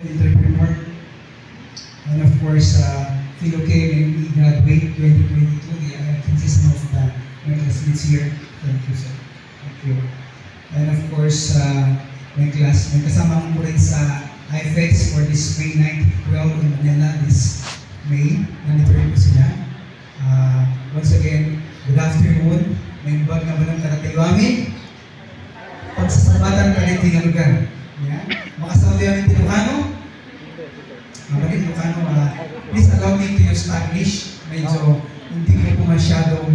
entrepreneur. And of course, Philo K, when we graduate 2022, I can see some of my classmates here. Thank you, sir. Thank you. And of course, may kasama ko rin sa IFEX for this May 9, 12 in Manila this May. Nandito rin po sila. Once again, good afternoon. May bag na ba ng Karatayuamin? Pagsasabatan pa rin ng lugar. Makasabi namin Ilocano? Mabalik Ilocano, please allow me to use Spanish. Medyo hindi ko po masyadong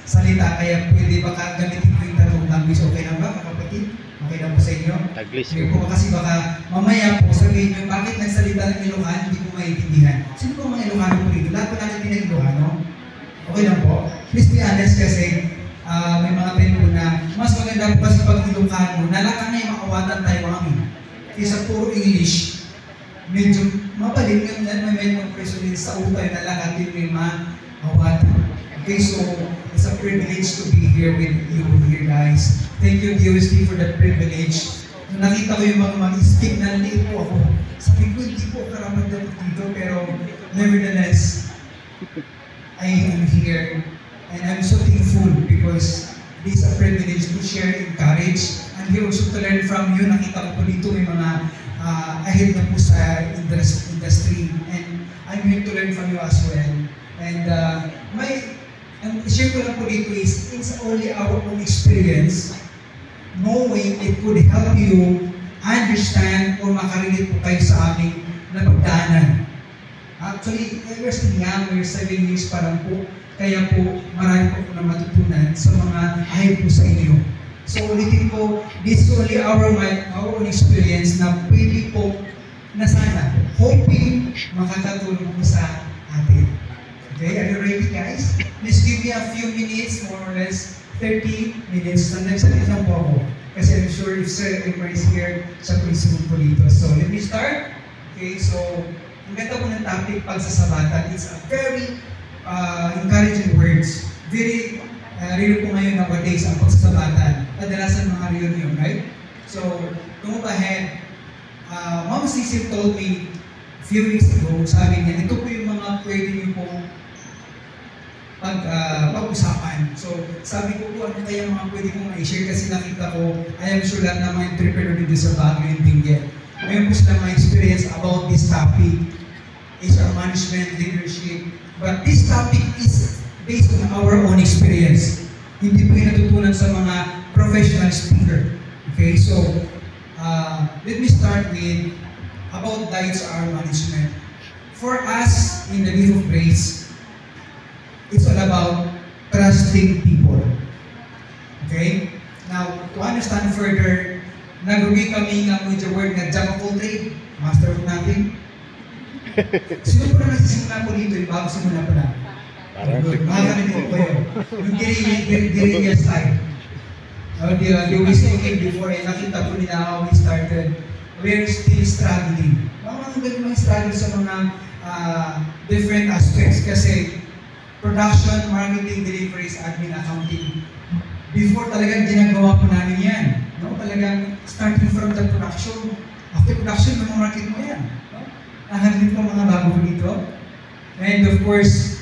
salita, kaya pwede baka gamitin ko yung tatlong language. Okay na ba, kapatid? Okay na po sa inyo? Sige po, kasi baka mamaya po sabihin nyo, bakit nagsalita ng Ilocano, hindi ko maintindihan. Sino po mga Ilocano po dito? Lahat po natin din ng Ilocano? Okay lang po. Please be honest kasi may mga time po na mas maganda po kasi pag Ilocano, nalaka na yung makawatan tayo amin. Kaysa puro English, medyo mabalik yung may mga presunin sa utay na lakad din may makawatan. Okay, so it's a privilege to be here with you here, guys. Thank you, DOST, for that privilege. Nung nakita ko yung mga mag-speak, naliit po ako. Sabi ko, hindi po karapat na dito, pero nevertheless, I am here. And I'm so thankful because this is a privilege to share and encourage. I'm here also to learn from you. Nakita ko po dito may mga ahead na po sa industry. And I'm here to learn from you as well. And ang share ko lang po dito is, it's only our own experience, knowing it could help you understand or makarelate po kayo sa aming napagdaanan. Actually, we're still young, we're 7 years pa lang po, kaya po marami po na matutunan sa mga ahead po sa inyo. So ulitin po, this is only our own experience na pwede po na sana, hoping makakatulong po sa atin. Okay, are you ready, guys? Please give me a few minutes, more or less 30 minutes. And nagsalita lang po ako. Kasi I'm sure if Sir Emma is here, siya po isunod po dito. So, let me start. Okay, so, ang ganda po ng topic, pagsasabatan. It's a very encouraging words. Very, real po ngayon nowadays ang pagsasabatan. Kadalasan mga reunion, right? So, to move ahead, Mama Cecil told me a few weeks ago, sabi niya, ito po yung mga pwede niyo pong pag-usapan. So, sabi ko po, ano kaya mga pwede kong i-share kasi nakita ko, I am sure lahat ng mga entrepreneur dito sa Baguio and Benguet. Mayroon po silang mga experience about this topic, HR management, leadership. But this topic is based on our own experience. Hindi po yung natutunan sa mga professional speaker. Okay, so, let me start with about the HR management. For us, in the Life of Grace, it's all about trusting people. Okay? Now, to understand further, nag-uwi kami nga with the word na Jack of all trade, master of nothing. Sino po na nagsisimula po dito, yung bago simula po na? Makakalimutan po yun. Yung guerrilla style. The way speaking before, nakita po nila how we started. We're still struggling. Mga struggle sa mga different aspects kasi production, marketing, deliveries, admin, accounting. Before talagang ginagawa po namin yan. No? Talagang starting from the production. After production, market mo yan. No? Nahanap po mga bago dito. And of course,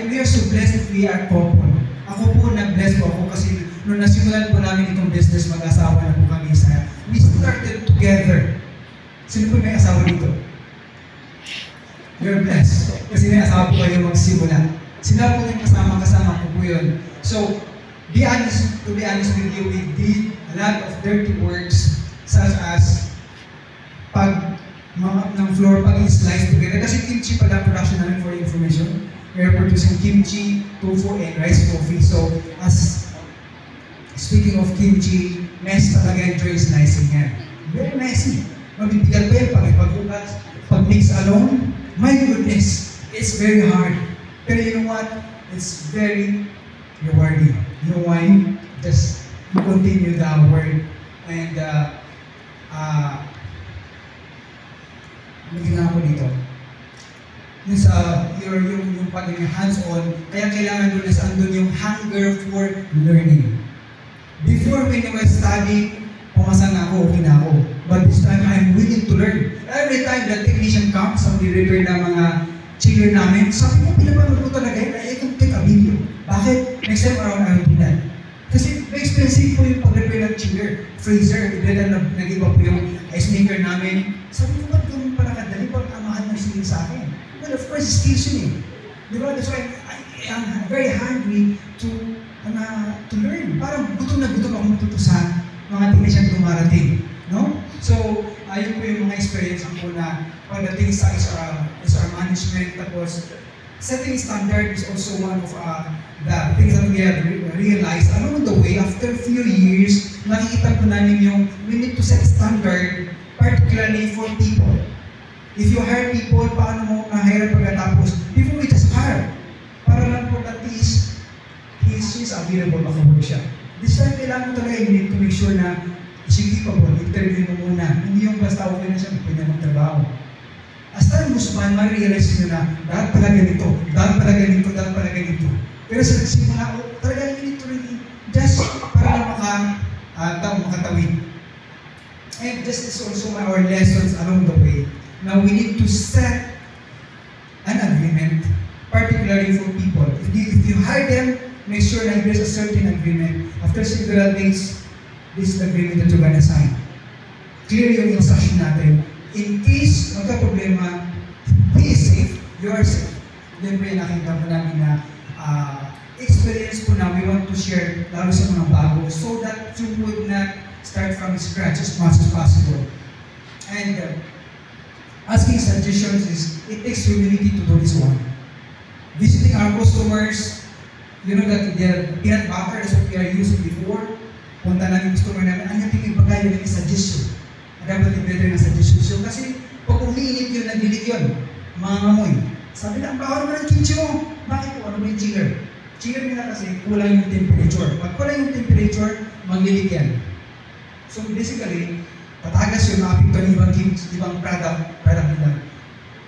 we are so blessed that we are couple. Ako po, nag-bless po ako kasi nung nasimulan po namin itong business, mag-asawa na po kami sa, we started together. Sino po may asawa dito? You're blessed. Kasi may asawa po kayo magsimula. Sila po yung kasama ko po yun. So, to be honest with you, we did a lot of dirty works such as pag-map ng floor, pag-slice together. Kasi kimchi pala production namin for information. We are producing kimchi, tofu, and rice coffee. So, as speaking of kimchi, mess talaga enjoy slicing yan. Very messy. Mabibigat pa yan pag-ipagugas, pag-mix alone. My goodness, it's very hard. Pero you know what? It's very rewarding. You know why? Just continue the work and magiging ako dito. Yung pagiging hands-on, kaya kailangan doon is andun yung hunger for learning. Before when I was studying, pumasa na ako, okay na ako. But this time, I'm willing to learn. every time that technician comes, ang repair ng mga chiller namin, sabi ko, pinapanood ko talaga yun, I can take a video. Bakit? Next time around, I will do that. Kasi may expensive po yung pag-repair ng chiller, freezer, na nag-iba po yung ice maker namin. Sabi ko, ba't ganun pala kadali? Ba't ang mahal ng siling sa akin? Well, of course, skills yun eh. Di ba? That's why I am very hungry to learn. Parang gutom na gutom ako matuto sa mga technician dumarating. No? So, ayun po yung mga experience ko na pagdating sa SR management. Tapos, setting standard is also one of the things that we have realized along the way. After a few years, nakikita po namin yung we need to set standard, particularly for people. If you hire people, paano mo na-hire pagkatapos? Before we just hire. Para lang po at least he's available, makawork siya. This time, kailangan mo talaga, you need to make sure na she's capable, interview mo muna. Hindi yung basta okay na siya, pwede magtrabaho. As time goes by, ma-realize nyo na dapat pala ganito, dapat pala ganito, dapat pala ganito. Pero sa simula, talaga you need to really just para lang makatawid. And this is also our lessons along the way. Now we need to set an agreement, particularly for people. If you hire them, make sure that there's a certain agreement. After several days, this is the agreement that you're gonna sign. Clear yung instruction natin. In case magka-problema, he is safe, you are safe. Yan po yung nakita po namin na experience po na we want to share lalo sa mga bago so that you would not start from scratch as much as possible. And asking suggestions it takes humility to do this one. Visiting our customers, you know that the peanut butter is what we are using before. Punta namin yung customer namin, ano yung tingin ba kayo yung suggestion? Dapat i-better ng suggestion. So, kasi pag umiinit yun, naglilit yun, mga ngamoy. Sabi na, ang bawa naman ng kimchi mo. Bakit po? Ano ba yung chiller? Chiller nila kasi kulang yung temperature. Pag kulang yung temperature, maglilit yan. So, basically, patagas yung maapekto ng ibang product nila.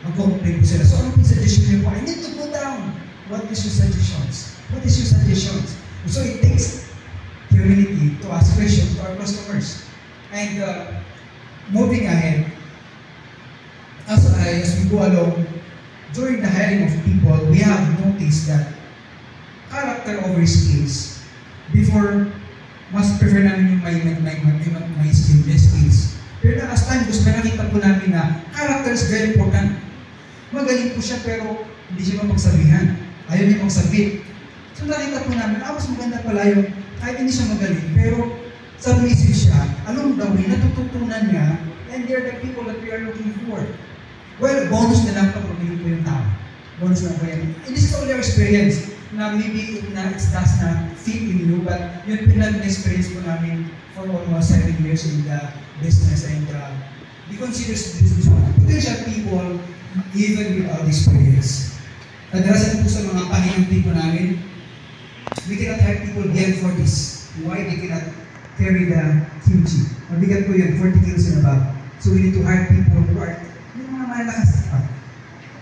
Mag-complain po sila. So, ano yung suggestion niyo po? I need to go down. What is your suggestions? What is your suggestions? So, it takes humility to ask questions to our customers. And moving ahead, as we go along, during the hiring of people, we have noticed that character over skills. Before, mas prefer namin yung may skills. Pero as time goes by, nakita po namin na character is very important. Magaling po siya pero hindi siya mapagsabihan. Ayaw niya magsabit. So nakita po namin, mas maganda pala yung kahit hindi siya magaling, pero submissive siya, along the way, natututunan niya, and they're the people that we are looking for. Well, bonus na lang pag magaling po yung tao. Bonus na po yan. And this is only our experience, na maybe it does not fit in you, but yun pinag-experience po namin for almost 7 years in the business, and we consider this one potential people even without experience. Kadalasan po sa mga pahinanti po namin, we cannot have people beyond 40s. Why? They cannot carry the kimchi. Mabigat po yun, 40 kilos and above. So we need to hire people who are yung mga malalakas pa.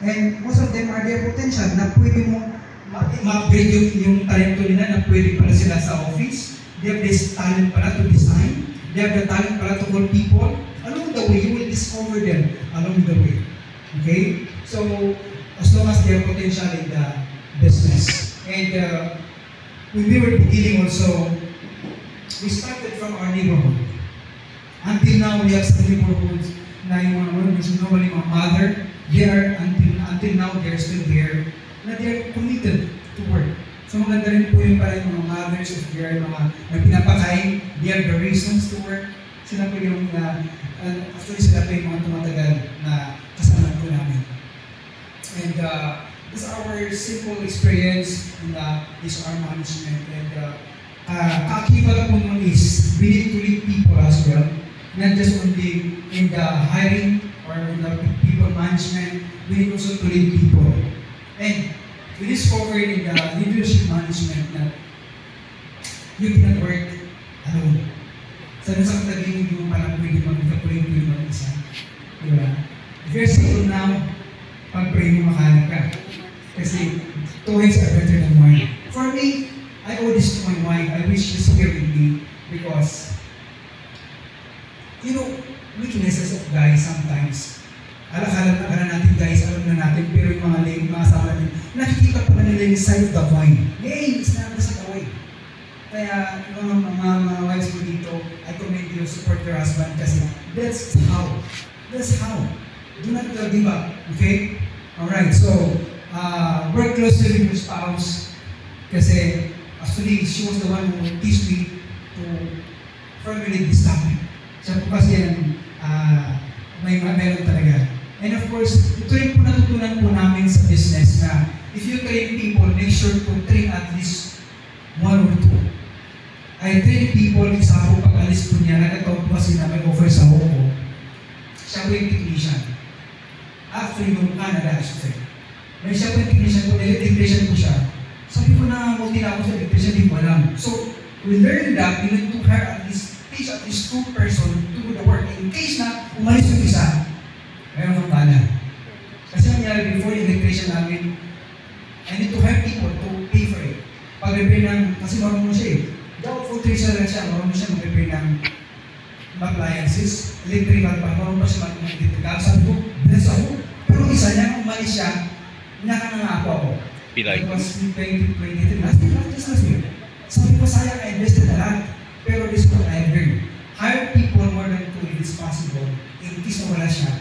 And most of them are their potential na pwede mo ma-upgrade yung talento nila na pwede pala sila sa office. They have this talent pala to design. They have the talent pala to call people. Along the way, you will discover them along the way. Okay? So, as long as they have potential in the business. And when we were beginning also, we started from our neighborhood. Until now, we have some neighborhoods na yung mga normally mga mother, they are, until now, they're still there, na they're committed to work. So maganda rin po yung pala yung mga mothers, if they are mga pinapakain, they are the reasons to work. Sila po yung, actually sila po yung mga tumatagal na kasama po namin. And this is our simple experience in this our management. And kakibala po nun is we need to lead people as well, not just only in the hiring or in the people management, we need also to lead people. And we discovered in the leadership management that you cannot work alone. Sa nasang taging yung parang pwede mag-pray mo yung mag-isa. Diba? If you're single now, pag-pray mo makahanap ka. Kasi two ways are better than one. For me, I owe this to my wife. I wish she's here with me because, you know, weaknesses of guys sometimes, natin, pero yung mga lane, mga asawa natin, nakikita pa na nila yung side of the coin. Yay! It's not the way. Kaya, yung mga wives ko dito, I commend you, support your husband kasi that's how. That's how. Do not give up. Okay? Alright, so, work closely with your spouse kasi actually, she was the one who teach me to formulate this topic. Siya po kasi yan, meron talaga. And of course, ito rin po natutunan po namin sa business na if you train people, make sure to train at least 1 or 2. I train people, isa po pag-alis po niya, nagkataon po kasi na may offer sa Hoko. Siya po yung technician. Actually, yung Canada, I should say. May siya po yung technician po, electrician po siya. Sabi ko na multi na ako sa electrician, di ko alam. So, we learned that we need to hire at least, teach at least 2 person to do the work. In case na umalis yung isa, mayroon kang bala. Kasi ang nangyari before yung electrician namin, I need to hire people to pay for it. Pag-repair ng, kasi marunong siya eh. Daw full tracer lang siya, marunong siya mag-repair ng appliances, electrical pa, marunong pa siya mag-electrical. Sabi ko, bless ako. Pero isa niya, umalis siya, nakangangako ako. Pilay. It was in 2023, last year. Sabi ko, sayang, I invested a lot. Pero this is what I learned. Hire people more than 2 if it's possible. In case na wala siya,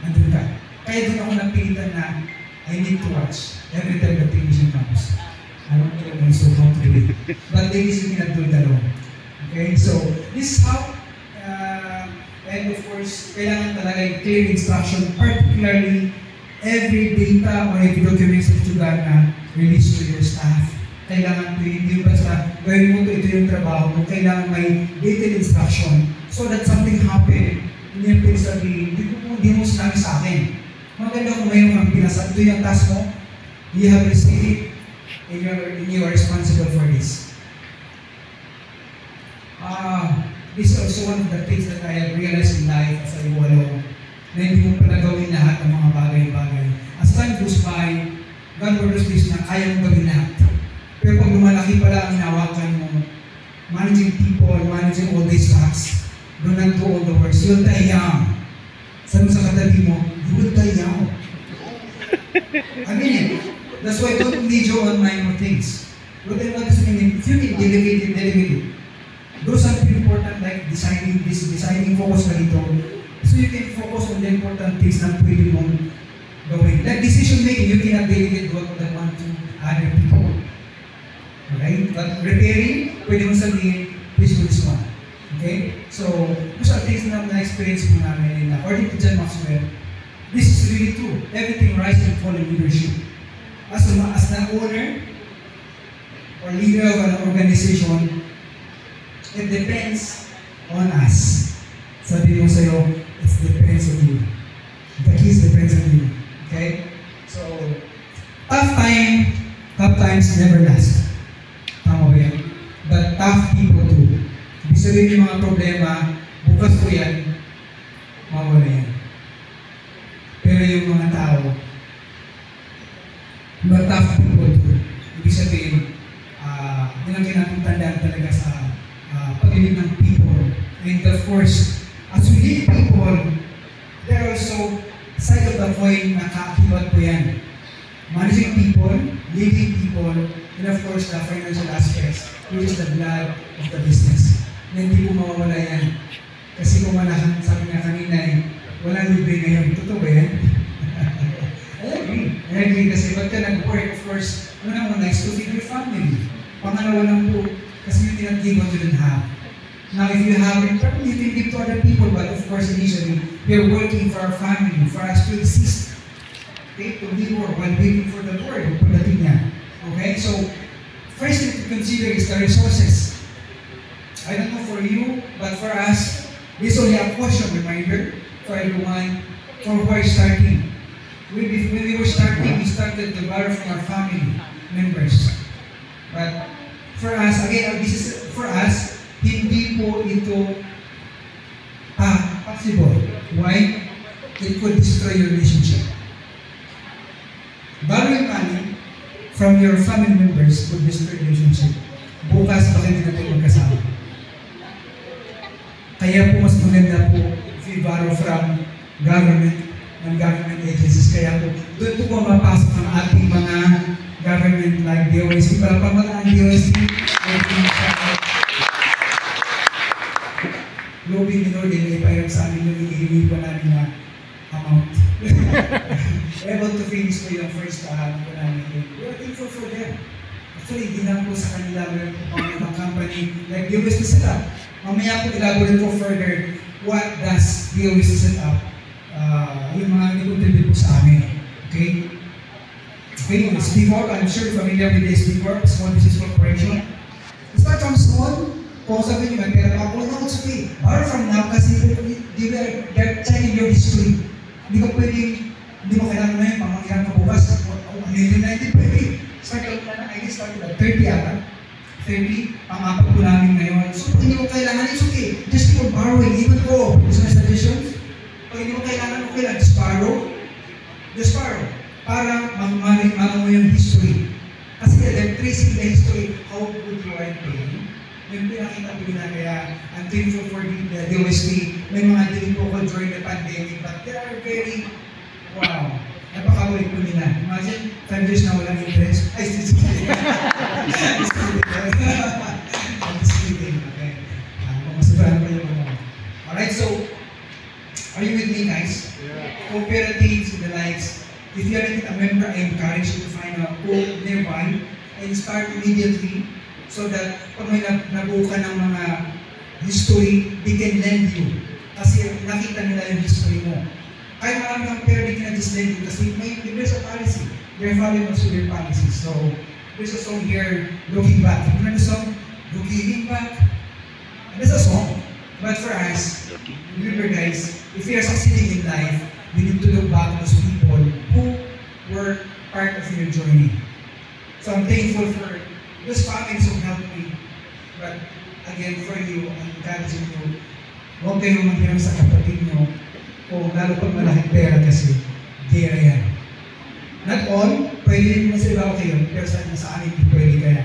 nandun ka. Kaya doon ako napilitan na I need to watch every time the technician comes. I don't know how to do it. But ladies, you cannot do it alone. Okay, so this is how, and of course, kailangan talaga yung clear instruction, particularly every data or every documents that you gonna release to your staff. Kailangan po hindi basta gawin mo ito yung trabaho mo, kailangan may detailed instruction so that something happen. Hindi yung sabihin, hindi mo sinabi sa akin. Maganda kung mayroon kang pinasa, ito yung task mo, you have received it, and you are responsible for this. This is also one of the things that I have realized in life as I go along, na hindi mo pala gawin lahat ng mga bagay-bagay. As time goes by, God orders this na kaya mo gawin lahat. Pero pag lumalaki pala ang hinawakan mo, managing people, managing all these tasks, do not do all the works, you'll die young. Sabi sa katabi mo, you will die young. I mean, that's why don't major on minor things. What I want to say, if you can delegate it, delegate it. Do something important like designing this, designing focus ka dito. So you can focus on the important things na pwede mong gawin. Like decision making, you cannot delegate that one to other people. Okay? But repairing, pwede mong sabihin, please do this one. Okay? So, those are things na na-experience mo namin. And according to John Maxwell, this is really true. Everything rise and fall in leadership. As an owner or leader of an organization, it depends on us. Sabi mo sa'yo, it depends on you. The keys depends on you. Okay? So, tough times never last. Tama ba yan? But tough people do. Ibig sabihin yung mga problema, bukas ko yan, mawala yan. Pero yung mga tao, mga tough people do. Ibig sabihin, yun ang kinatutandaan talaga sa pag-ibig ng people. And of course, as we lead people, there are also side of the coin na kaakibat po yan. Managing people, leading people, and of course, the financial aspects, which is the blood of the business. Na hindi po mawawala yan. Kasi kung wala, sabi nga kanina walang libre ngayon. Totoo ba yan? I agree kasi ba't ka nag-work, of course, una is to feed your family. Pangalawa lang po, kasi you cannot give what you don't have. Now, if you have it, probably you can give to other people, but of course, initially, we're working for our family, for us to exist. Okay? To live while waiting for the Lord, pagdating niya. Okay? So, first thing to consider is the resources. I don't know for you, but for us, this is only a caution reminder for everyone for who are starting. When we were starting, we started to borrow from our family members. But for us, again, this is for us, hindi po ito possible. Why? It could destroy your relationship. Borrowing money from your family members could destroy your relationship. Bukas, bakit hindi natin magkasama? Kaya po mas maganda po if you borrow from government, ng government agencies. Kaya po, doon po mapasok ang ating mga government like DOST. Para pamalaan DOST, lobby ni Lord, ipahirap sa amin yung hinihingi po namin na amount. Able to finish po yung first po namin. We are thankful for them. Actually, hindi lang po sa kanila, meron po pang ibang company like DOST set up. Mamaya po elaborate po further what does DOST set up, yung mga nag-contribute po sa amin. Okay? Okay, SB Corp, I'm sure familiar with the SB Corp, Small Business Corporation. Start from small, kung sabi nyo, magpera pa po, no, it's okay. Or from now, kasi they're checking your history. Hindi mo kailangan na yun, pamangyahan ka bukas. Ano yun na, hindi pwede. Start out na, I guess start at 30 ata. 30, pang-apat po namin ngayon. So, pag hindi mo kailangan, it's okay. Just keep on borrowing, even po, business additions. Pag hindi mo kailangan, okay lang, just borrow. Just borrow. Para mamamari mo yung history. Kasi they're tracing the history, how good you are paying. Yung pinakita ko na kaya I'm thankful for the DOST. May mga din po ko during the pandemic, but they are very, wow, napakabalik po nila. Imagine, 5 years na walang interest. Ay, just kidding. I'm just kidding. Okay. Masubrahan pa yung ano. Alright, so, are you with me, guys? Yeah. Cooperatives and the likes. If you are a member, I encourage you to find a pool nearby and start immediately. So that pag may nabuo ka ng mga history, they can lend you. Kasi nakita nila yung history mo. Kahit marami kang pera, they can just lend you. Kasi there's a policy. They're following also their policies. So, there's a song here, Looking Back. You know the song? Looking Back. There's a song. But for us, remember guys, if we are succeeding in life, we need to look back to those people who were part of your journey. So I'm thankful for those families who helped me. But again, for you, I'm encouraging you, huwag kayong manghiram sa kapatid nyo o lalo pag malaking pera kasi gera yan. Not all, pwede rin mo sa iba okay yun, pero sa amin hindi pwede kaya.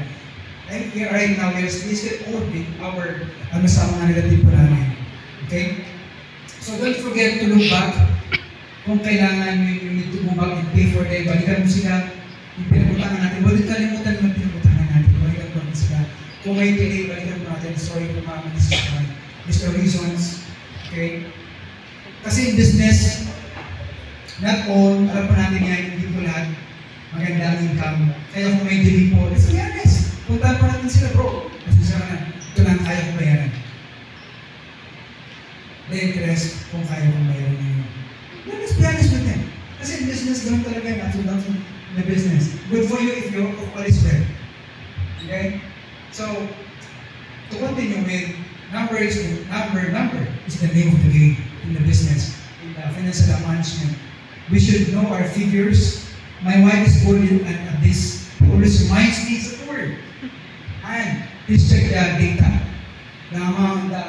And right now, we're still audit our sa mga negative po namin. Okay? So don't forget to look back. Kung kailangan you need to go back and pay for them, balikan mo sila. Yung pinabutangan natin, huwag kalimutan mo pinabutangan natin, balikan mo sila. Kung may delay, balikan mo natin, sorry kung mama, this is the reasons. Okay? Kasi in business, not all, alam po natin yan, hindi po lahat magandang income. Kaya kung may delay po, let's be honest. Puntahan pa natin sila, bro. Kasi siya na, ito lang kaya kong bayaran. The interest, kung kaya kong bayaran nyo. Let's be honest with them. Kasi in business, ganun talaga yung ups and downs in the business. Good for you if you're all is well. Okay? So, to continue with, number is the name of the game in the business, in the financial management. We should know our figures. My wife is good at this. Always reminds me of the word. And please check the data. The amount, the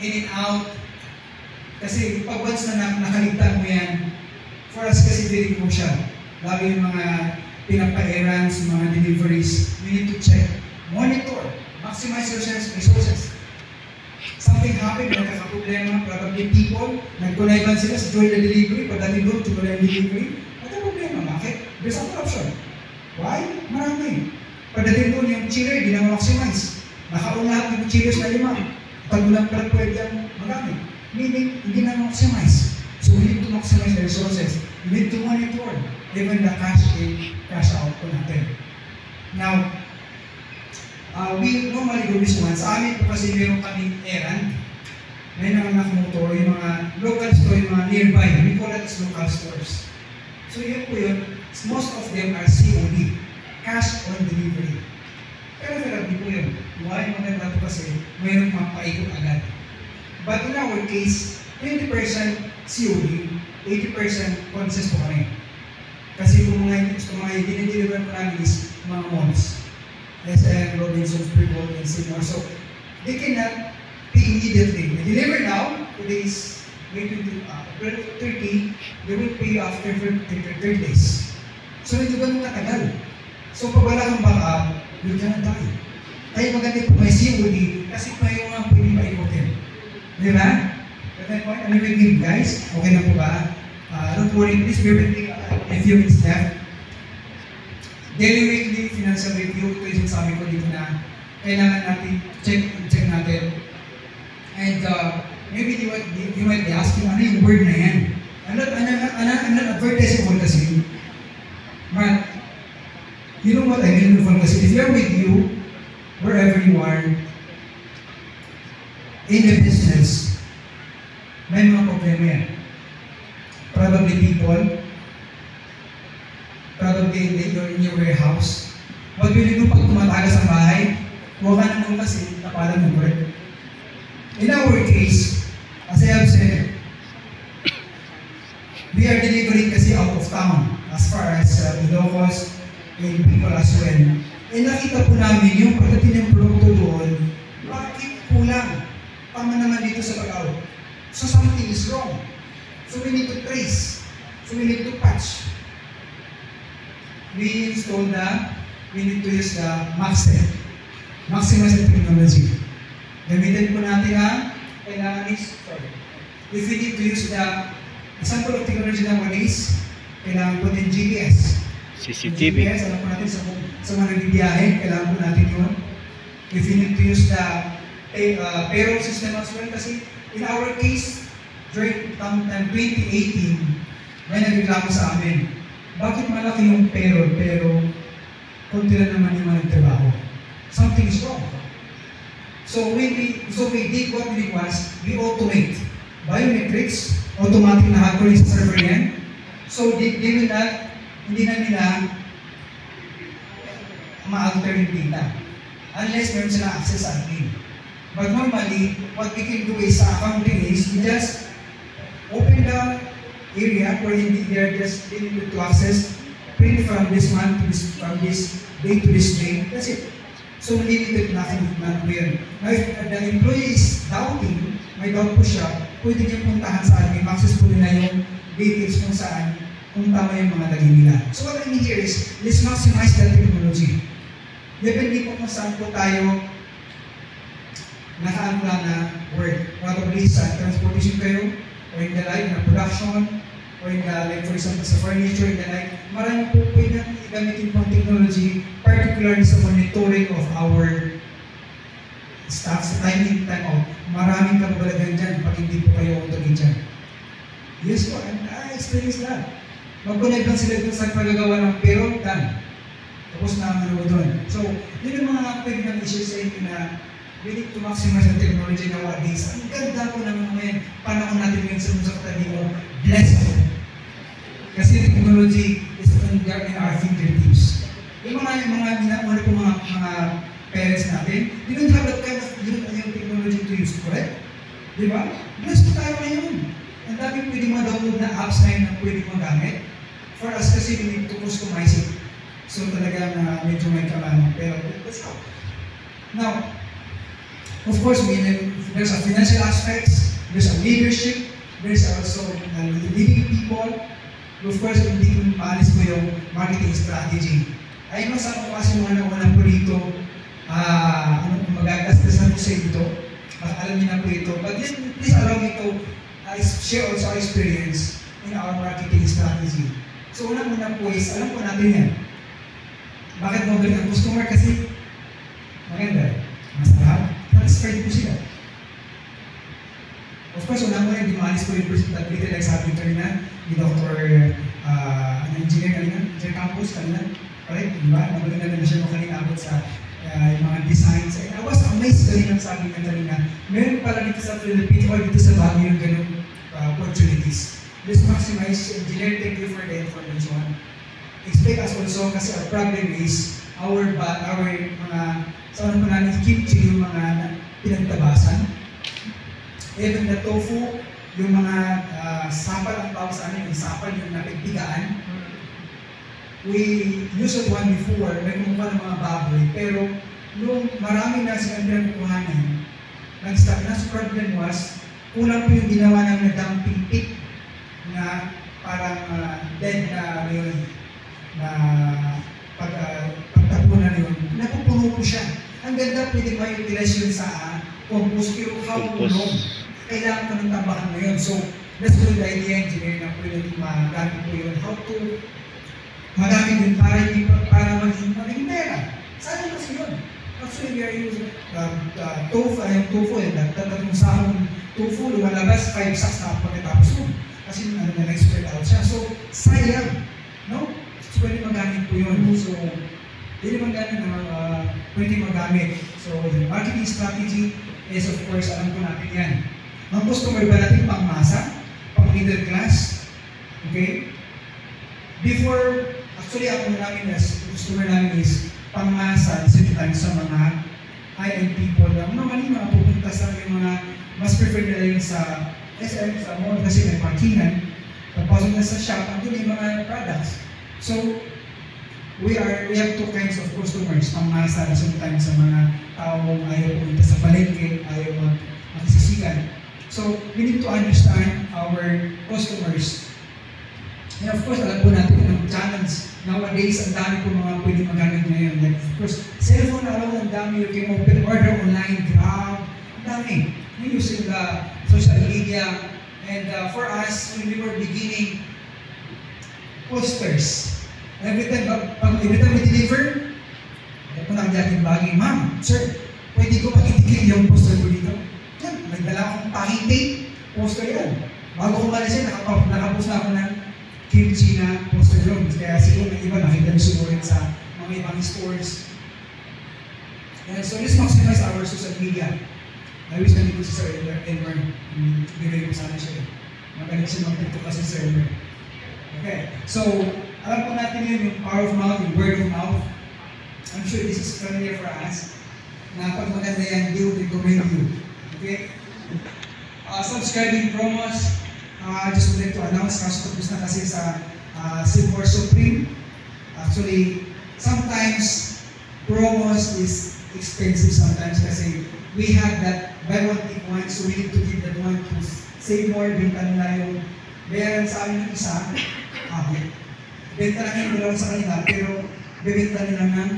in and out. Kasi pag once na nakaligtan mo yan, for us kasi very crucial. Lalo yung mga pinapa-errands, mga deliveries, we need to check, monitor, maximize your resources. Something happened, nagkakaproblema, probably people, nagkulaiban sila sa during the delivery, pagdating doon, tuloy ang delivery, problema. Bakit? There's a corruption. Why? Marami. Pagdating doon yung chiller, hindi na maximize. Nakaroon lahat ng chillers na 5. Pag walang pala pwede ang magamit. Meaning, hindi na maximize. So we need to maximize the resources. We need to monitor even the cash in, cash out po natin. Now, we normally do this one. Sa amin po kasi meron kaming errand. May nanganak motor, yung mga local store, yung mga nearby. We call it as local stores. So yun po yun, most of them are COD, cash on delivery. Pero marami po yun. Why? Maganda po kasi mayroong mapaikot agad. But in our case, 20% COD, 80% consist po kami. Kasi kung mga dinideliver po namin is mga malls. SM, Robinsons, Prevost, and similar. So, they cannot pay immediately. They deliver now, today's April 30, they will pay you after 30 days. So, ito ganun katagal. So, pag wala kang backup, you're gonna die. Kaya maganda po may COD kasi may yung mga pwede paikotin. Di ba? At that point, ano yung game, guys? Okay na po ba? Don't worry, please bear with me a few minutes left. Daily weekly financial review, ito yung sabi ko dito na kailangan natin check natin. And maybe you might be asking, ano yung word na yan? I'm not advertising advocacy, but you know what I mean with advocacy? If you're with you, wherever you are, in the business, may mga problema yan. Probably people, probably you're in your warehouse. What will you do pag tumatagas ang bahay? Huwag ka naman kasi kapalan mo, correct? In our case, as I have said, we are delivering kasi out of town as far as Ilocos and people as well. Eh nakita po namin yung pagdating ng produkto doon, bakit kulang? Tama naman dito sa pag-out. So something is wrong. So we need to trace. So we need to patch. We need to use the maximize the technology. Gamitin po natin ang kailangan is, if we need to use the example of technology nowadays, kailangan po din GPS. CCTV. GPS, alam po natin sa mga nagbibiyahe, kailangan po natin yun. If we need to use the payroll system as well, kasi in our case, during time 2018, may nagreklamo sa amin. Bakit malaki yung payroll, pero konti lang naman yung mga nagtrabaho? Something is wrong. So we did what we request, we automate. Biometrics, automatic na hack sa server yan. So they will not, hindi na nila ma-alter yung data. Unless meron sila access sa admin. But normally, what we can do is sa accounting is, we just open the area where they are just limited to access, print from this month to this, from this day to this day. That's it. So limited na po yun. Now if the employee is doubting, may doubt po siya, pwede niya puntahan sa admin, access po nila yung details kung saan, kung tama yung mga lagay nila. So what I mean here is, let's maximize the technology. Depende po kung saan po tayo nakaangla na work. Probably sa transportation kayo, or in the like, na production, or in the like, for example, sa furniture, in the like, marami po pwede natin gamitin po technology, particularly sa monitoring of our staff, sa time in, time out. Maraming kababalagan dyan pag hindi po kayo automated dyan. Yes po, I experienced that. Mag-connect lang sila dun sa pagagawa ng payroll, done. Tapos na ang ano doon. So, yun yung mga pwede namin i-share sa inyo na we need to maximize the technology nowadays. Ang ganda po naman ngayon, panahon natin ngayon sa katabi mo, blessed. Kasi technology is in our fingertips. Yung mga parents natin, they don't have that kind of technology to use, correct? Di ba? Blessed po tayo ngayon. Ang dami pwedeng ma-download na apps na yun na pwedeng magamit. For us kasi we need to customize it. So talagang medyo may kalaman. Pero let's go. Now, of course, there's a financial aspects, there's a leadership, there's also leading people. Of course, hindi ko maalis ko yung marketing strategy. Ayun sa ako kasi mga nauna po dito, magagasgasan ko sa ito. Alam niyo na po ito. But please allow me to share also our experience in our marketing strategy. So unang-una po is, alam po natin yan. Bakit magaling ang customer? Kasi maganda, masarap, satisfied po sila. Of course, unang-una, hindi maalis ko yung presentability like sabi kanina, ni Dr. Engineer kanina, Engineer Campus kanina. Correct? Diba? Magaling na siya nung kanina abot sa yung mga designs. And I was amazed kanina sabi ka kanina, meron pala dito sa Philippines or dito sa Baguio yung ganun opportunities. Let's maximize. Engineer, thank you for the information. Expect us also kasi our problem is our mga sa ano po namin kimchi yung mga pinagtabasan. Even the tofu, yung mga sapal ang tawag sa amin, yung sapal yung napigtigaan. We used one before, may kumukuha ng mga baboy, pero nung marami na silang pinagkukuhanan, nag-stop na. So problem was, kulang po yung ginawa namin na dumping pit na parang dead na yun, na pagtapunan yun, napupuno po siya. Ang ganda pwede ma-utilize yun sa compost, pero how long kailangan ko ng tambakan ngayon. So, That's good idea, engineer, na pwede magamit po yun. How to magamit yun para maging pera. Saan kasi yun? Actually, we are using tofu, tatlong sahong tofu, lumalabas, 5 sacks na pagkatapos mo. Kasi na-expert out siya. So, sayang. No? So, pwede magamit po yun. So, pwede magamit. So, the marketing strategy is, of course, alam po natin yan. Ang customer ba natin pang-masa? Pang-middle class? Okay? Before, actually, ako namin as customer namin is pang-masa sa mga high-end people na normally mga pupunta sa yung mga mas prefer nila yung sa SM, sa mall kasi may parkingan. Pagpasok na sa shop, andun yung mga products. So, we have two kinds of customers. Pang-masa sometimes sa mga taong ayaw pumunta sa palengke, ayaw magsisigan. So, we need to understand our customers. And of course, alam po natin ang challenge. Nowadays, ang dami po mga pwede magamit ngayon. Like, of course, cellphone alone, ang dami. You can open order online, Grab, ang dami. We're using the social media. And for us, when we were beginning, posters. Every time we deliver, ito na ang dating bagay, ma'am, sir, pwede ko pakitigil yung poster ko dito? Yan, nagdala akong packing tape, poster yan. Bago ko malis yan, nakapos na ako ng kimchi na poster yun. Kaya siguro ng iba, nakita nyo siguro sa mga ibang stores. And so let's maximize our social media. I wish na dito si Sir Elmer. Bigay ko sana siya. Magaling siya mag-tiktok kasi Sir Elmer. Okay, so alam po natin yun, yung power of mouth, yung word of mouth. I'm sure this is familiar for us. Na pag maganda yan, they will recommend you. Okay? Subscribing promos. I just would like to announce, tapos na kasi sa Silver Supreme. Actually, sometimes promos is expensive sometimes kasi we have that buy one take one, so we need to give that one to save more. Benta nila yung bayaran sa amin ng isa. Benta lang yung dalawa sa kanila, pero bibenta nila ng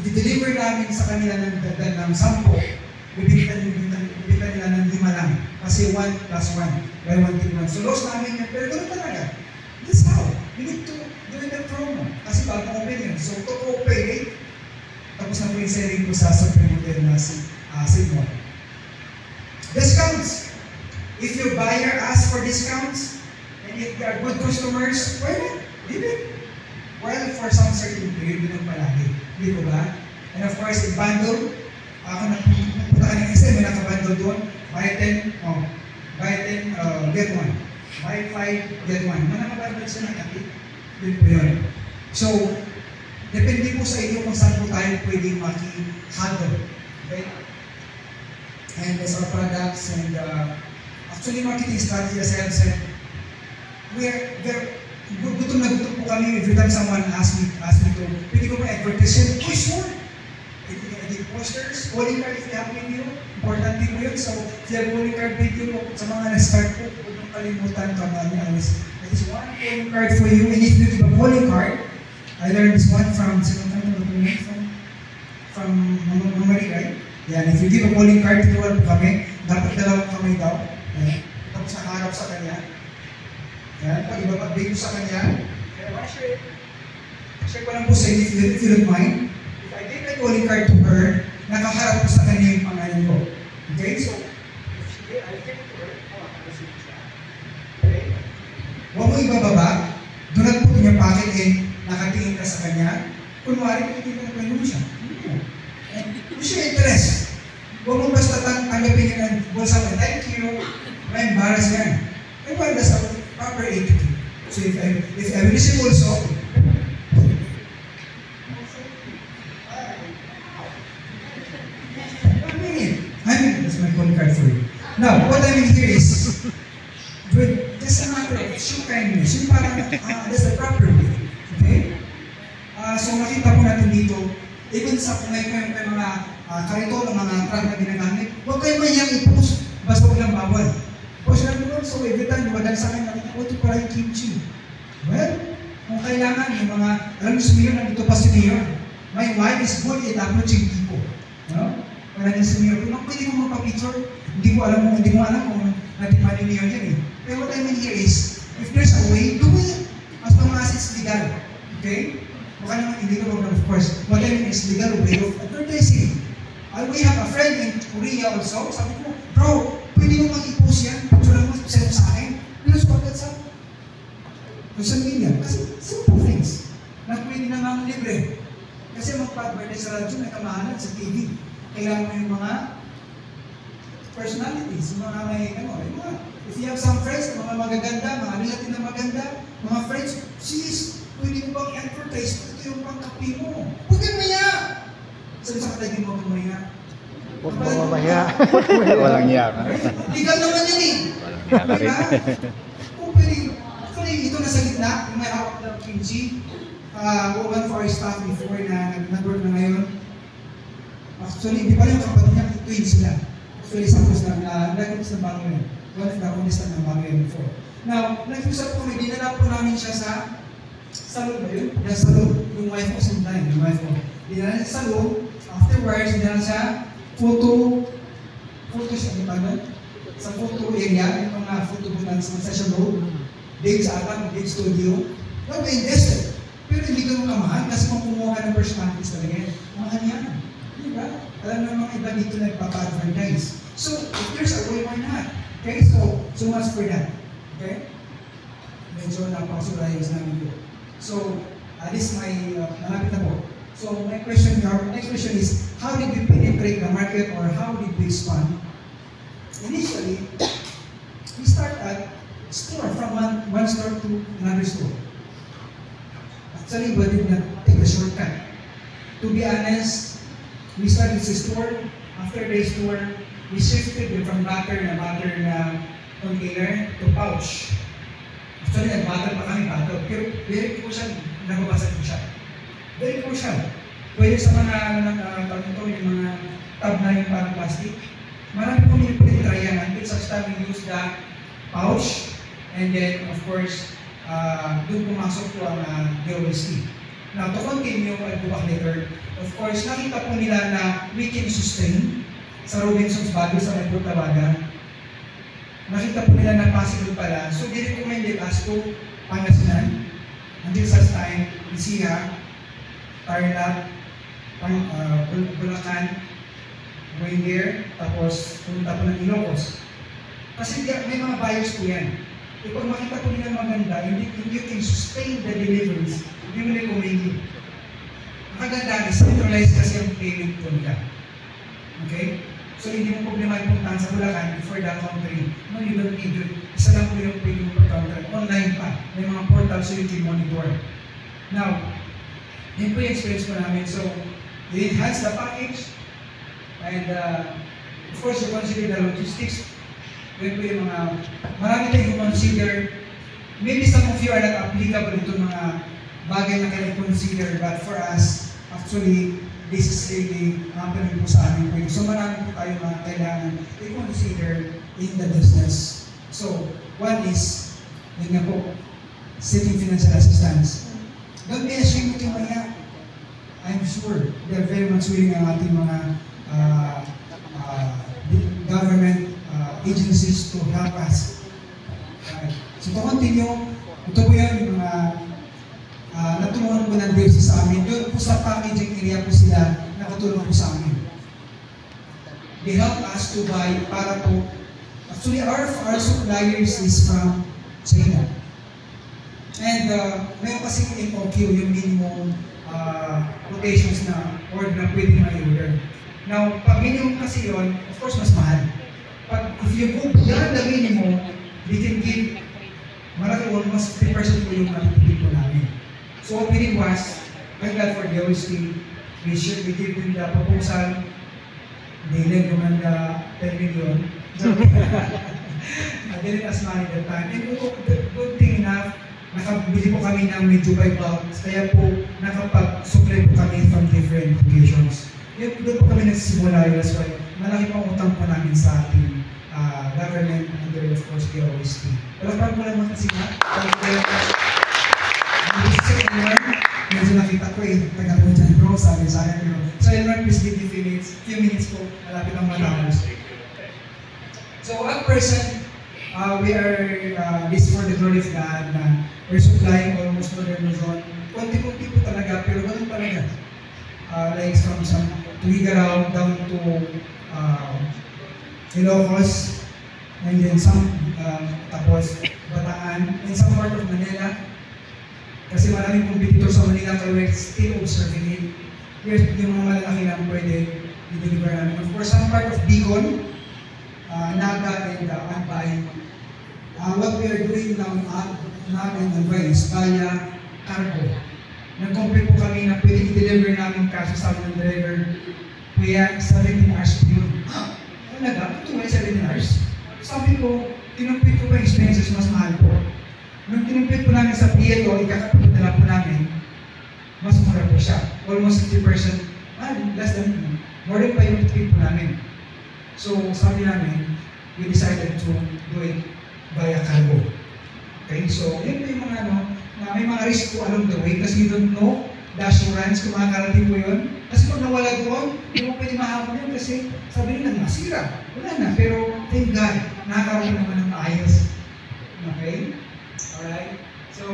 i-deliver namin sa kanila ng dagdag ng 10. Bibenta nila ng 5 lang. Kasi 1 plus 1. Buy one take one. So loss namin yan, pero ganoon talaga. That's how. We need to do the promo. Kasi bago open yun. So to open, tapos na po yung selling ko sa Supreme Hotel na Sigmund. Discounts. If your buyer asks for discounts, and if they are good customers, why not? Give it. Well, for some certain period, yun ang palagi. Di ba ba? And of course, i-bundle. Ako nagpunta ka ng SM, may nakabundle doon. Buy 10, get 1. Buy 5, get 1. May nakabundle siya ng kapit. Yun po yun. So, depende po sa inyo kung saan po tayo pwedeng maki-handle. Okay? And as our products and actually marketing strategy, as I have said, gutom na gutom po kami every time someone asks me to, pwede ko ba advertise? Oh, sure! Edit posters, calling card if you have video, important din po yun. So, if you have calling card video po, sa mga na-start po, huwag niyong kalimutan ito na that is one calling card for you. And if you give a calling card, I learned this one from Mama Marie, right? Yan, if you give a calling card, tuturuan po kami, dapat dalawang kamay daw. Yan, tapos nakaharap sa kanya. Yan, pag ibabag-big sa kanya, kaya share ko lang po sa inyo, if you don't mind. If I give a calling card to her, nakaharap po sa kanya yung pangalan ko. Okay, so, if I give it to her, okay? Huwag mo ibababa, do not put in your pocket and nakatingin ka sa kanya. Kunwari, hindi ka na siya. Kung siya interest, huwag mo basta tanggapin ka ng bulsa mo, thank you, may embarrass yan. And well, that's a proper attitude. So if I receive also, that's my calling card for you. Now, what I mean here is, just a matter of show kindness. Yung parang, that's the proper way. Okay? So makita po natin dito, even sa kung may mga karito ng mga truck na ginagamit, huwag kayo mayang i-post, basta huwag lang bawal. Post lang doon, so every time, dumadal sa akin, nakita ko, ito pala yung kimchi. Well, kung kailangan, yung mga, alam mo si Mayor, nandito pa si Mayor. My wife is good at approaching people. No? Kung nandiyan si Mayor, kung pwede mo magpa-picture, hindi mo alam kung natin maniniyon yan eh. Pero what I mean here is, if there's a way, do it. As long as it's legal. Okay? Baka naman illegal, of course. What I mean is legal way of advertising. We have a friend in Korea also. Sabi ko, bro, pwede mo mag-i-post yan. Picture mo, send sa akin. Pinuspot that sa social media. Kasi simple things. Na pwede na nga libre. Kasi magpa-advertise sa radyo, may kamahalan sa TV. Kailangan mo yung mga personalities, yung mga may, yung mga, if you have some friends, mga magaganda, mga relative na maganda, mga friends, sis, pwede mo bang i-advertise? Ito yung pangkapi mo. Huwag kang maya! Sabi sa katagin mo, huwag maya. Huwag mo mamaya. Walang iya ka. Legal naman yan eh. Walang iya ka rin. Kung pwede, actually, ito nasa gitna, yung may hawak ng kimchi, one of our staff before na nag-work na ngayon. Actually, hindi pa rin yung kapatid niya, twin sila. Actually, suppose na nag-umpis ng bango yun. One of the contestant ng bango yun before. Now, nag-usap ko, may dinala po namin siya sa salon ba yun? Sa salon. Yung wife ko, sometime, yung wife ko. Dinala siya sa salon. Afterwards, dinala siya photo siya, di ba nun? Sa photo area, yung mga photo booths sa session road. Date sa atang, date studio. Well, we invested. Pero hindi ka mo kamahal kasi kung kumuha ka ng personalities talaga yan. Mahal yan. Di ba? Alam na mga iba dito nagpapa-advertise. So, if there's a way, why not? Okay, so much for that. Okay? Medyo napakasurayos namin po. So, this is my, malapit na po. So, next question is, how did we penetrate the market or how did we expand? Initially, we start at store, from one store to another store. Actually, we did not take a shortcut. To be honest, we started sa store. After the store, we shifted from butter na container to pouch. Actually, nag-butter pa kami, butter. Pero very crucial, nababasa ko siya. Very crucial. Pwede sa mga, yung mga tab na yung parang plastic. Marami po yung pwede tryan. Until such time we use the pouch. And then, of course, doon pumasok po ang DOST. Now, to continue, I'll go back later. Of course, nakita po nila na we can sustain sa Robinson's Baguio sa Metro Tabaga. Nakita po nila na possible pala. So, they recommended us to Pangasinan. Until such time, Isiha, Tarlac, Bulacan, Reindeer, tapos pumunta po ng Ilocos. Kasi may mga buyers po yan. E pag makita po nila maganda, hindi you can sustain the deliveries, hindi mo nila kumili. Maganda, is-centralize kasi ang payment po nila. Okay? So hindi mo problema yung puntahan sa Bulacan before the country. No, you don't need it. Isa lang po yung pwede mo per-counter. Online pa. May mga portal so you can monitor. Now, yun po yung experience po namin. So, you enhance the package. And, of course, you consider the logistics. Yun po yung mga, marami tayong consider. Maybe some of you are not applicable ito mga bagay na kayo consider. But for us, actually, this is really happening po sa amin po. So, marami po tayo mga kailangan i-consider in the business. So, one is, yun nga po, seeking financial assistance. Don't be ashamed with yung mga, I'm sure they're very much willing ang ating mga government agencies to help us. So to continue, ito po yan yung mga natulungan po ng DFC sa amin. Doon po sa packaging area po sila nakatulong po sa amin. They help us to buy para po, actually our suppliers is from China. And mayroon kasi yung MOQ, yung minimum quotations na order na pwede na i-order. Now, pag minimum kasi yun, of course, mas mahal. But if you go beyond the minimum, they can give malaki almost 3% po yung matitipid po namin. So what we did was, thank God for the OST, we give them the proposal, they lend naman the 10 million. I didn't ask money that time. And good thing enough, nakabili po kami ng medyo by bulk, kaya po nakapag-supply po kami from different locations. Doon po kami nagsisimula yun, that's why malaki pang utang po namin sa ating government under, of course, the OST. Palakpan po naman kasi nga, medyo nakita ko taga po dyan, bro, sabi sa akin, so Elmer, please give me few minutes po, malapit ang matapos. So, one person we're supplying almost to Luzon. Konti-konti po talaga, pero ganun talaga. Like from some Tuigaraw down to Ilocos, and then some tapos Bataan, and some part of Manila. Kasi maraming competitor sa Manila, kaya we're still observing it. Here's yung mga malalaki lang pwede i-deliver namin. Of course, some part of Bicol, Naga, and Albay. What we are doing now in Albay is via cargo. Nag-compare po kami na pwede i-deliver namin kaso sa ng driver, kuya, 17 hours po yun. Ano na, ito 17 hours? Sabi ko, tinumpit ko pa yung expenses, mas mahal po. Nung tinumpit po namin sa Prieto, ikakapagdala po namin, mas mura po siya. Almost 50%, less than, more than pa yung tinumpit po namin. So, sabi namin, we decided to do it via cargo. Okay, so, yun po yung mga na may mga risk po along the way kasi you don't know the assurance kung makakarating po yun. Kasi pag nawala doon, hindi mo pwede mahabol yun kasi sabi nila, nasira. Wala na. Pero thank God, nakakaroon naman ng maayos. Okay? Alright? So,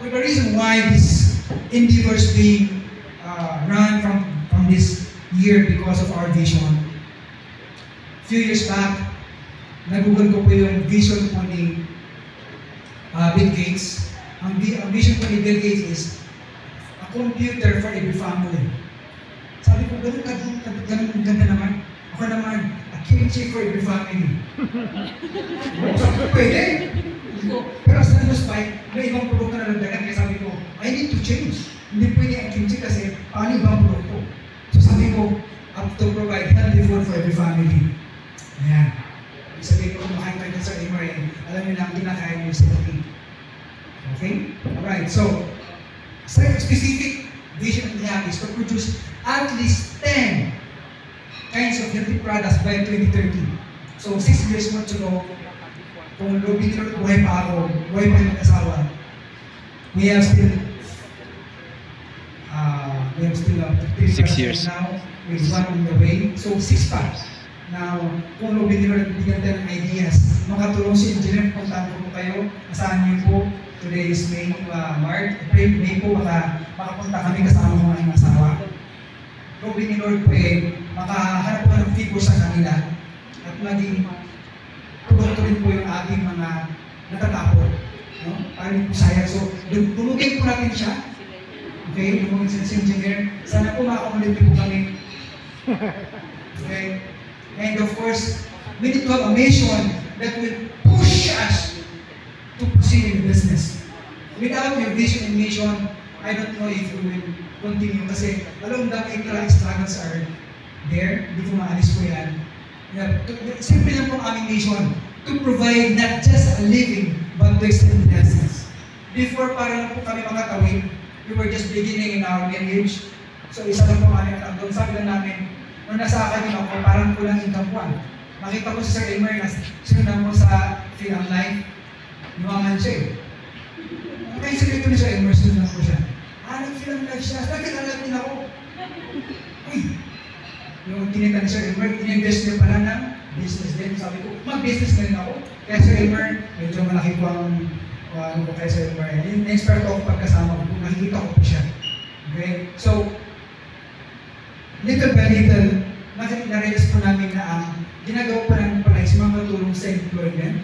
for the reason why this endeavor is being run from this year because of our vision. A few years back, nag-google ko po yung vision po ni Bill Gates. Ang vision po ni Bill Gates is a computer for every family. Sabi ko, ganun ganda naman. Ako naman, a killing chick for every family. Sabi ko, pwede. Pero sa Spike, may ibang produkto na nagdagan. Kaya sabi ko, I need to change. Hindi pwede ang killing chick kasi paano ibang produkto. So sabi ko, up to provide healthy food for every family. Ayan. Sabihin ko, kumakain kayo sa MRN, alam niyo na ang kinakain niyo sa team. Okay? Alright, so, specific vision that we have is to produce at least 10 kinds of healthy products by 2030. So, 6 years more to go. Kung lobby nila buhay pa ako, buhay pa yung mag-asawa, we have still 3 years now, with 1 on the way. So, 6 pa. Now, kung lobby nila bigyan tayo ng ideas, makatulong si engineer, puntahan ko po kayo, asahan niyo po, today is May, May po, makapunta kami kasama ko ng asawa. Lobby ni Lord po makahanap po ng figure sa kanila at maging produkto rin po yung ating mga natatapos. No? Para rin po sayang. So, dumugin po natin siya. Okay, dumugin si engineer. Sana po makakulit po kami. Okay. And of course, we need to have a mission that will push us to proceed in business. Without your vision and mission, I don't know if we will continue kasi along the way, struggles are there. Hindi po maalis po yan. Simple lang po ang aming mission to provide not just a living, but to extend the essence. Before, para lang po kami makatawid, we were just beginning in our marriage. So, isa lang po ang aming anak doon. Sabi lang namin, nung nasa akin ako, parang kulang income po. Makita ko si Sir Elmer na sinundan mo sa Film Life, lumangan siya Kaya secretary ni Sir Elmer, sinundan ko siya. Nag-Film Life siya, nagkakalat din ako. Uy! Yung tinita ni Sir Elmer, in-invest niya pala ng business din. Sabi ko, mag-business na rin ako. Kaya Sir Elmer, medyo malaki po ang kay Sir Elmer. Yung expert ako pagkasama ko, nakikita ko po siya. Okay? So, little by little, na-realize po namin na ang ginagawa po namin pala is makatulong sa employment.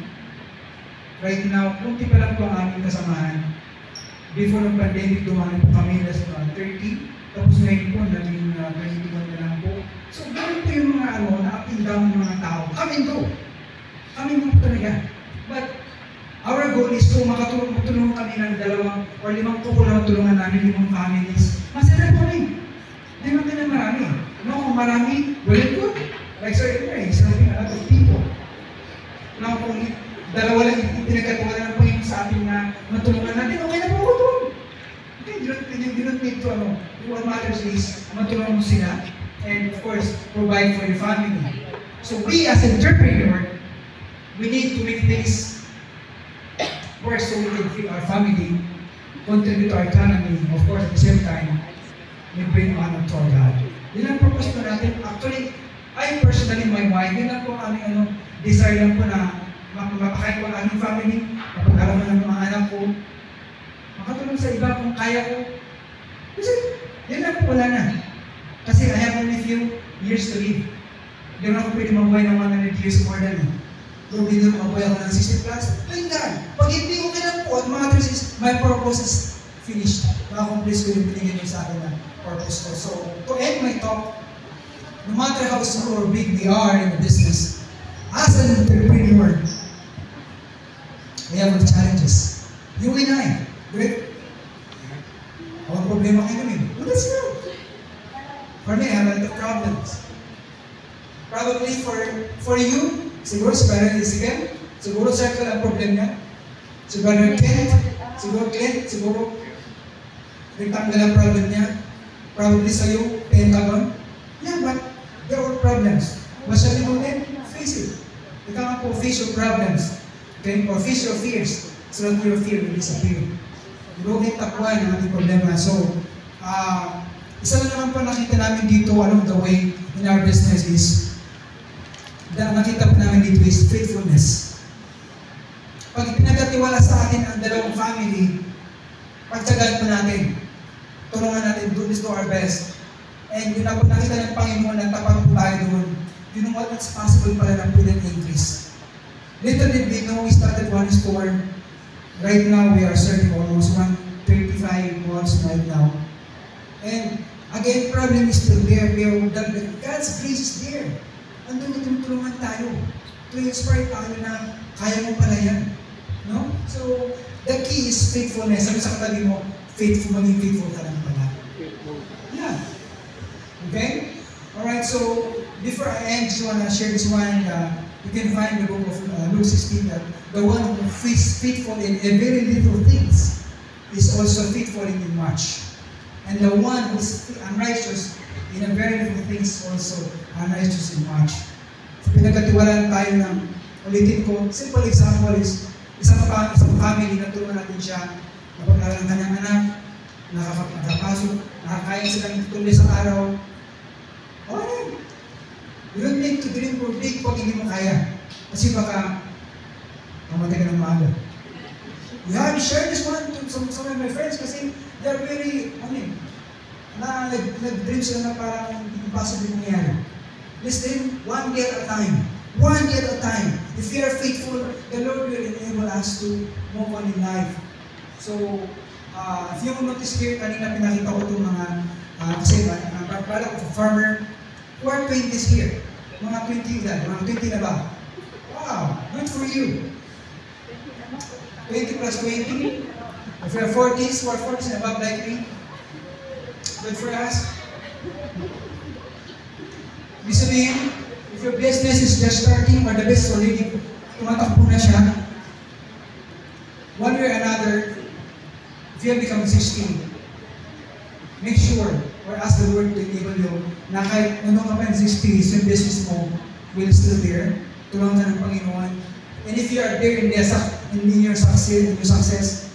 Right now, kunti pa lang po ang aming kasamahan. Before ng pandemic, dumami po kami less than 30. Tapos ngayon po, naging 21 na lang po. So, ganoon po yung mga na up and down ng mga tao. Come and go. Come and go po talaga. But, our goal is to makatulong kami ng 2 or 5 couple na tulungan namin, 5 families. Masaya po rin. Hindi naman na marami. No, kung marami, well and good. Like Sir Elmer, he's helping a lot of people. Now, kung 2 lang pinagkatuwa na po yung sa ating na matulungan natin, okay na po ako doon. Okay, you don't need to, what matters is matulungan mo sila and of course, provide for your family. So we as an entrepreneur, we need to make things work so we can feed our family, contribute to our economy, of course, at the same time, we bring honor to our God. Yun ang purpose po natin. Actually, I personally, my wife, yun lang po ang aming desire lang po na mapakain po ang aming family. mapag-aral ng mga anak ko, makatulong sa iba kung kaya ko. Kasi, yan lang po, wala na. Kasi I have only few years to live. Hindi naman ako pwede mabuhay ng 100 years more than me. Kung hindi naman mabuhay ako ng 60 plus, ayun God. Pag hindi ko kailan po, at matters is, my purpose is finished. Na-accomplish ko yung binigyan niyo sa akin na purpose ko. So, to end my talk, no matter how small or big we are in the business, as an entrepreneur, we have our challenges. You and I, great. Ang problema kayo namin. Well, that's true. For me, I have a lot of problems. Probably for you, siguro si Brother Ezekiel, siguro circle ang problem niya. Si Brother Clint, siguro rectangle ang problem niya. Probably sa iyo, pentagon. Yeah, but there are problems. What shall we do then? Face it. You can't po face your problems. Okay? Or face your fears. So that your fear will disappear. Huwag yung takwan ang ating problema. So, isa na naman po nakita namin dito along the way in our business is nakita po namin dito is faithfulness. Pag pinagkatiwala sa atin ang dalawang family, pagtsagaan po natin. Tulungan natin, let's do our best. And yun na po nakita ng Panginoon na tapat po tayo doon. You know what? It's possible pala na po din increase. Little did we know we started one store. Right now, we are serving almost 135 malls right now. And again, problem is still there. God's grace is there. Andun tutulungan tayo. To inspire tayo na kaya mo pala yan. No? So, the key is faithfulness. Sabi sa katabi mo, maging faithful ka lang pala. Yeah. Okay? Alright, so before I end, just want to share this one. You can find the book of Luke 16 that the one who is faithful in a very little things is also faithful in much. And the one who is unrighteous in a very little things also unrighteous in much. So pinagkatiwalaan tayo ng, ulitin ko, simple example is, isang family na tulungan natin siya, napag-aral ng kanyang anak, nakapasok, nakakain silang tuloy sa araw. Okay. You don't need to dream for big pag hindi mo kaya. Kasi baka mamatay ka ng maaga. You have to share this one to some of my friends kasi they're very, nag-dream sila na parang impossible mangyari. Let's dream one day at a time. One day at a time. If we are faithful, the Lord will enable us to move on in life. So, if you will notice here, kanina pinakita ko itong mga, kasi product of a farmer, who are 20s here. Mga 20 na, mga 20 na ba? Wow, good for you. 20 plus 20. If you're 40s, who are 40s and above like me, good for us. Ibig sabihin, if your business is just starting or the business already tumatakbo na siya, one way or another, if you have become 16, make sure or ask the Lord to enable you na kahit nandun ka pa in 60s, yung business mo will still there. Tulungan ka ng Panginoon. And if you are there in your success,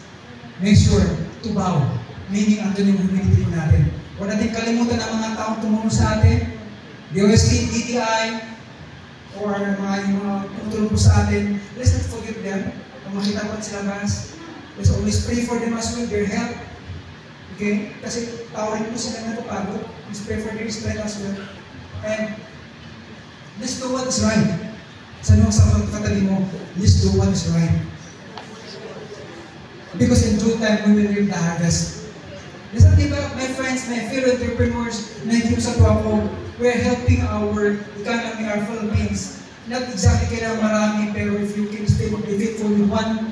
make sure to bow. Meaning, andun yung humility natin. Huwag natin kalimutan ang mga taong tumulong sa atin. DOST, DTI, or yung mga tumulong po sa atin. Let's not forget them. Kung makita pa sila mas, let's always pray for them as well, their help. Okay? Kasi tawarin po sila na pagod. Let's pray for their strength as well. And let's do what is right. Sa katabi mo, let's do what is right. Because in due time, we will reap the harvest. Listen, diba, my friends, my fellow entrepreneurs, nakikiusap po ako, we're helping our economy, our Philippines. Not exactly kailangan marami, pero if you can stay faithful with one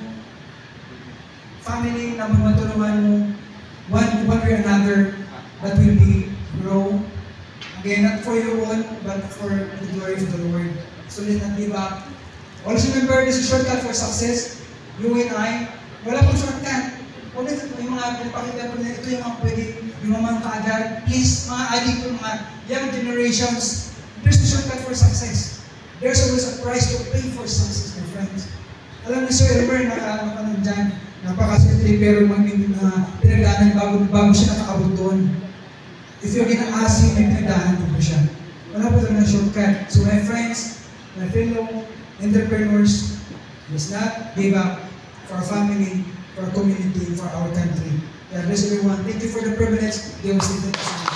family na matulungan mo, one way or another, that will be grow. Again, not for your own, but for the glory of the Lord. So let's not give up. Also remember, this is a shortcut for success. You and I, wala pong shortcut. Ulit, yung mga pinapakita po na ito yung mga pwede, yung mga kaagad. Please, mga adik po, mga young generations, there's a shortcut for success. There's always a price to pay for success, my friends. Alam ni Sir Elmer, nakakaroon dyan, napakaswerte, pero may pinagdaanan bago siya nakakabot doon. If you're gonna ask him, may pinagdaanan po siya. Wala po talaga ng shortcut. So my friends, my fellow entrepreneurs, let's not give up. for our family, for our community, for our country. God bless everyone. Thank you for the privilege. Dear students.